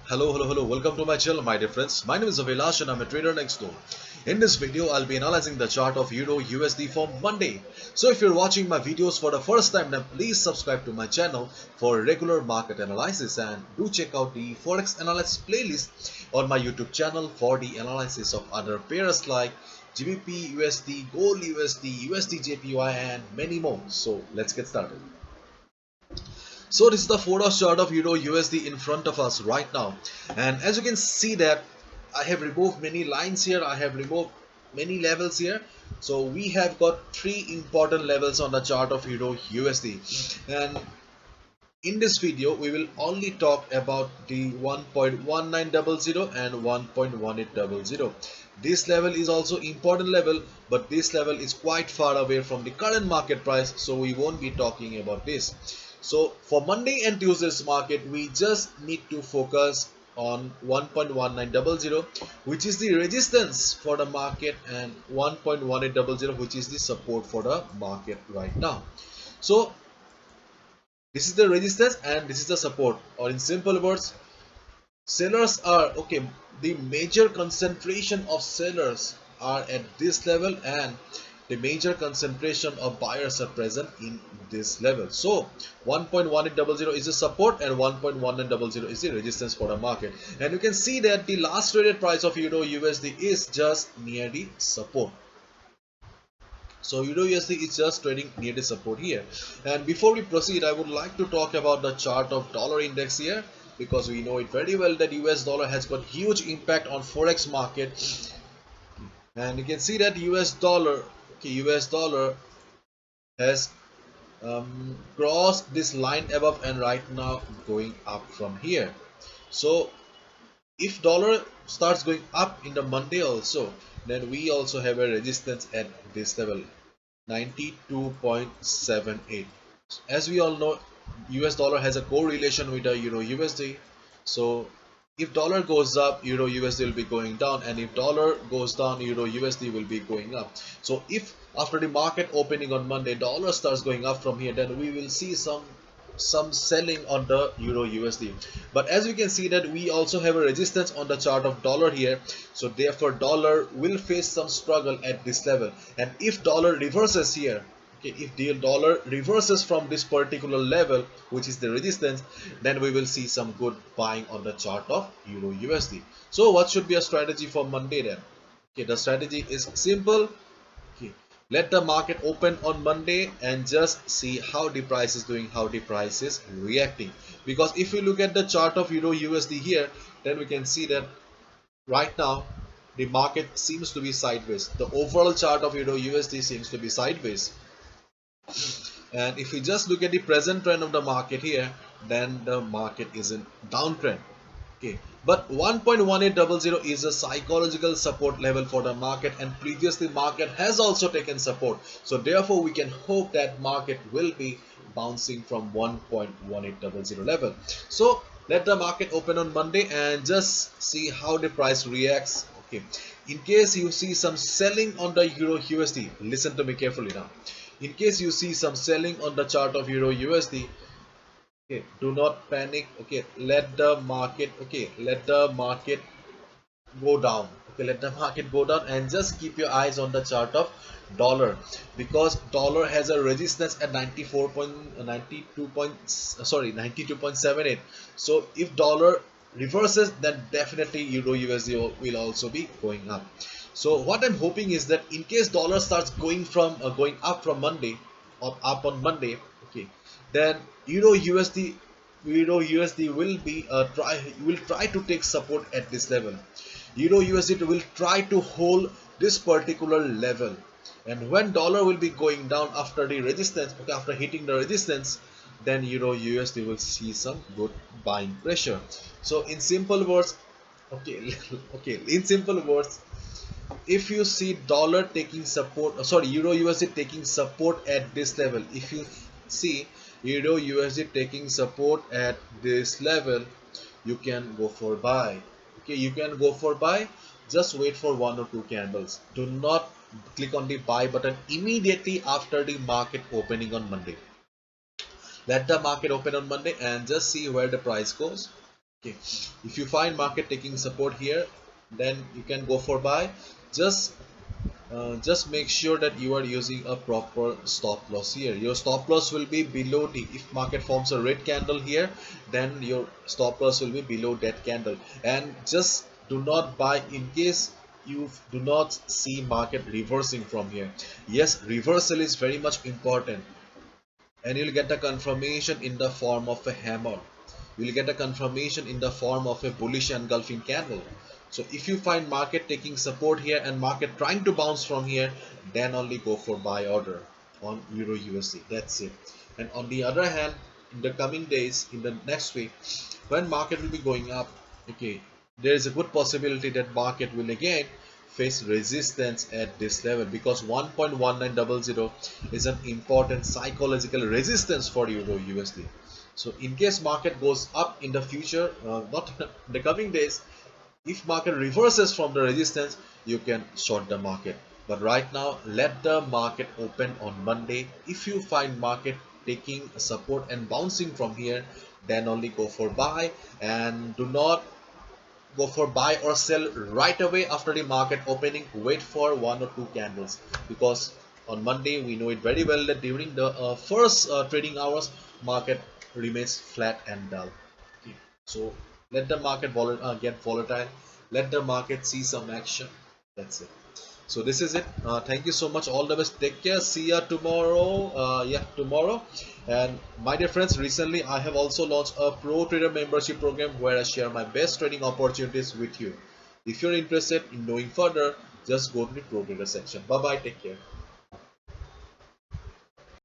Hello. Welcome to my channel, my dear friends. My name is Avilash and I'm a trader next door. In this video, I'll be analyzing the chart of Euro USD for Monday. So if you're watching my videos for the first time, then please subscribe to my channel for regular market analysis and do check out the Forex Analysis playlist on my YouTube channel for the analysis of other pairs like GBP, USD, Gold USD, USD JPY and many more. So let's get started. So this is the 4-hour chart of Euro USD in front of us right now, and as you can see that I have removed many lines here, I have removed many levels here. So we have got three important levels on the chart of Euro USD, and in this video we will only talk about the 1.1900 and 1.1800. This level is also important level, but this level is quite far away from the current market price, so we won't be talking about this. So for Monday and Tuesday's market, we just need to focus on 1.1900, which is the resistance for the market, and 1.1800, which is the support for the market right now. So this is the resistance and this is the support, or in simple words, sellers are okay. The major concentration of sellers are at this level, and the major concentration of buyers are present in this level. So 1.1800 is the support and 1.1900 is the resistance for the market, and you can see that the last traded price of Euro USD is just near the support. So Euro USD is just trading near the support here. And before we proceed, I would like to talk about the chart of dollar index here, because we know it very well that US dollar has got huge impact on forex market. And you can see that US dollar has crossed this line above and right now going up from here. So if dollar starts going up in the Monday also, then we also have a resistance at this level, 92.78. As we all know, US dollar has a correlation with the Euro USD. So if dollar goes up, Euro USD will be going down, and if dollar goes down, Euro USD will be going up. So if after the market opening on Monday, dollar starts going up from here, then we will see some selling on the Euro USD. But as we can see that we also have a resistance on the chart of dollar here, so therefore dollar will face some struggle at this level. And if dollar reverses here, okay, if the dollar reverses from this particular level, which is the resistance, then we will see some good buying on the chart of Euro USD. So what should be a strategy for Monday then? Okay, the strategy is simple. Okay, let the market open on Monday and just see how the price is doing, how the price is reacting. Because if we look at the chart of Euro USD here, then we can see that right now the market seems to be sideways. The overall chart of Euro USD seems to be sideways. And if we just look at the present trend of the market here, then the market is in downtrend. Okay, but 1.1800 is a psychological support level for the market, and previously market has also taken support. So therefore we can hope that market will be bouncing from 1.1800 level. So let the market open on Monday and just see how the price reacts. Okay, in case you see some selling on the Euro USD, listen to me carefully now. In case you see some selling on the chart of Euro USD, okay, do not panic. Okay, let the market go down. Okay, let the market go down and just keep your eyes on the chart of dollar, because dollar has a resistance at 92.78. So if dollar reverses, then definitely Euro USD will also be going up. So what I'm hoping is that in case dollar starts going up from Monday, or up on Monday, okay, then Euro USD will try to take support at this level. Euro USD will try to hold this particular level, and when dollar will be going down after the resistance, okay, after hitting the resistance, then Euro USD will see some good buying pressure. So in simple words, okay, in simple words, if you see dollar taking support, Euro USD taking support at this level, if you see Euro USD taking support at this level, you can go for buy. Okay, you can go for buy. Just wait for 1 or 2 candles. Do not click on the buy button immediately after the market opening on Monday. Let the market open on Monday and just see where the price goes. Okay, if you find market taking support here, then you can go for buy. Just just make sure that you are using a proper stop loss here. Your stop loss will be below the, if market forms a red candle here, then your stop loss will be below that candle. And just do not buy in case you do not see market reversing from here. Yes, reversal is very much important, and you'll get a confirmation in the form of a hammer. You'll get a confirmation in the form of a bullish engulfing candle. So if you find market taking support here and market trying to bounce from here, then only go for buy order on Euro USD. That's it. And on the other hand, in the coming days, in the next week, when market will be going up, okay, there is a good possibility that market will again face resistance at this level, because 1.1900 is an important psychological resistance for Euro USD. So in case market goes up in the future, not in the coming days, if market reverses from the resistance, you can short the market. But right now, let the market open on Monday. If you find market taking support and bouncing from here, then only go for buy, and do not go for buy or sell right away after the market opening. Wait for 1 or 2 candles, because on Monday we know it very well that during the first trading hours, market remains flat and dull. Okay. So let the market get volatile, let the market see some action. That's it. So this is it. Thank you so much. All the best. Take care. See ya tomorrow. Yeah, tomorrow. And my dear friends, recently I have also launched a Pro Trader membership program where I share my best trading opportunities with you. If you're interested in knowing further, just go to the Pro Trader section. Bye bye. Take care.